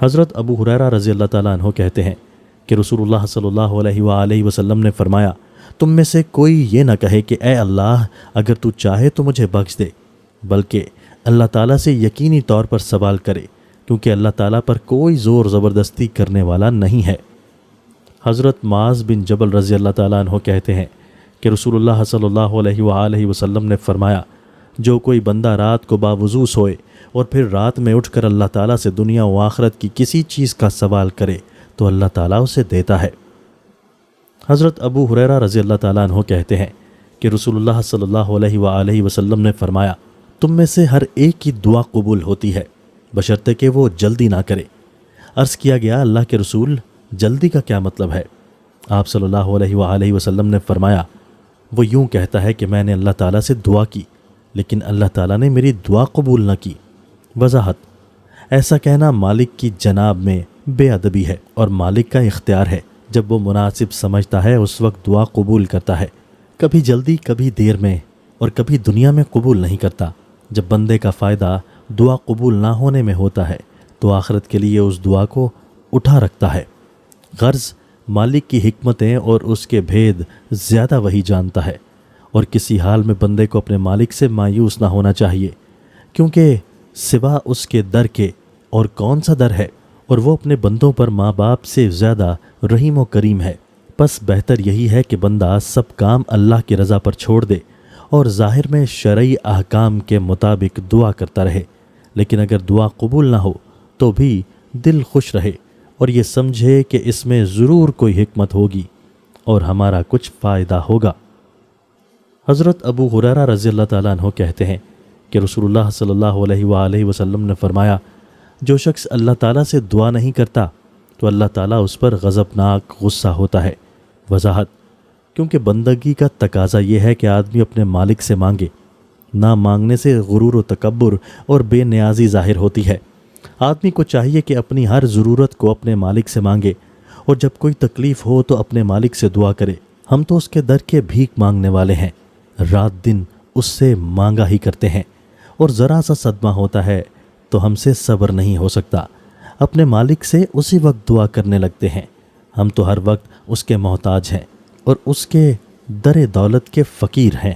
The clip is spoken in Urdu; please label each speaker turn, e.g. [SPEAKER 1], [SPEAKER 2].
[SPEAKER 1] حضرت ابو ہریرہ رضی اللہ تعالیٰ عنہ کہتے ہیں کہ رسول اللہ صلی اللہ علیہ وآلہ وسلم نے فرمایا، تم میں سے کوئی یہ نہ کہے کہ اے اللہ اگر تو چاہے تو مجھے بخش دے، بلکہ اللہ تعالیٰ سے یقینی طور پر سوال کرے، کیونکہ اللہ تعالیٰ پر کوئی زور زبردستی کرنے والا نہیں ہے۔ حضرت معاذ بن جبل رضی اللہ تعالیٰ عنہ کہتے ہیں کہ رسول اللہ صلی اللہ علیہ وآلہ وسلم نے فرمایا، جو کوئی بندہ رات کو باوضو سوئے اور پھر رات میں اٹھ کر اللہ تعالیٰ سے دنیا و آخرت کی کسی چیز کا سوال کرے تو اللہ تعالیٰ اسے دیتا ہے۔ حضرت ابو ہریرہ رضی اللہ تعالیٰ عنہ کہتے ہیں کہ رسول اللہ صلی اللہ علیہ وآلہ وسلم نے فرمایا، تم میں سے ہر ایک کی دعا قبول ہوتی ہے بشرطے کہ وہ جلدی نہ کرے۔ عرض کیا گیا، اللہ کے رسول جلدی کا کیا مطلب ہے؟ آپ صلی اللہ علیہ وآلہ وسلم نے فرمایا، وہ یوں کہتا ہے کہ میں نے اللہ تعالیٰ سے دعا کی لیکن اللہ تعالیٰ نے میری دعا قبول نہ کی۔ وضاحت: ایسا کہنا مالک کی جناب میں بے ادبی ہے اور مالک کا اختیار ہے، جب وہ مناسب سمجھتا ہے اس وقت دعا قبول کرتا ہے، کبھی جلدی کبھی دیر میں اور کبھی دنیا میں قبول نہیں کرتا۔ جب بندے کا فائدہ دعا قبول نہ ہونے میں ہوتا ہے تو آخرت کے لیے اس دعا کو اٹھا رکھتا ہے۔ غرض مالک کی حکمتیں اور اس کے بھید زیادہ وہی جانتا ہے، اور کسی حال میں بندے کو اپنے مالک سے مایوس نہ ہونا چاہیے، کیونکہ سوا اس کے در کے اور کون سا در ہے، اور وہ اپنے بندوں پر ماں باپ سے زیادہ رحیم و کریم ہے۔ پس بہتر یہی ہے کہ بندہ سب کام اللہ کی رضا پر چھوڑ دے اور ظاہر میں شرعی احکام کے مطابق دعا کرتا رہے، لیکن اگر دعا قبول نہ ہو تو بھی دل خوش رہے اور یہ سمجھے کہ اس میں ضرور کوئی حکمت ہوگی اور ہمارا کچھ فائدہ ہوگا۔ حضرت ابو ہریرہ رضی اللہ تعالیٰ عنہ کہتے ہیں کہ رسول اللہ صلی اللہ علیہ وآلہ وسلم نے فرمایا، جو شخص اللہ تعالیٰ سے دعا نہیں کرتا تو اللہ تعالیٰ اس پر غضبناک غصہ ہوتا ہے۔ وضاحت: کیونکہ بندگی کا تقاضا یہ ہے کہ آدمی اپنے مالک سے مانگے، نہ مانگنے سے غرور و تکبر اور بے نیازی ظاہر ہوتی ہے۔ آدمی کو چاہیے کہ اپنی ہر ضرورت کو اپنے مالک سے مانگے، اور جب کوئی تکلیف ہو تو اپنے مالک سے دعا کرے۔ ہم تو اس کے در کے بھیک مانگنے والے ہیں، رات دن اس سے مانگا ہی کرتے ہیں، اور ذرا سا صدمہ ہوتا ہے تو ہم سے صبر نہیں ہو سکتا، اپنے مالک سے اسی وقت دعا کرنے لگتے ہیں۔ ہم تو ہر وقت اس کے محتاج ہیں اور اس کے در دولت کے فقیر ہیں۔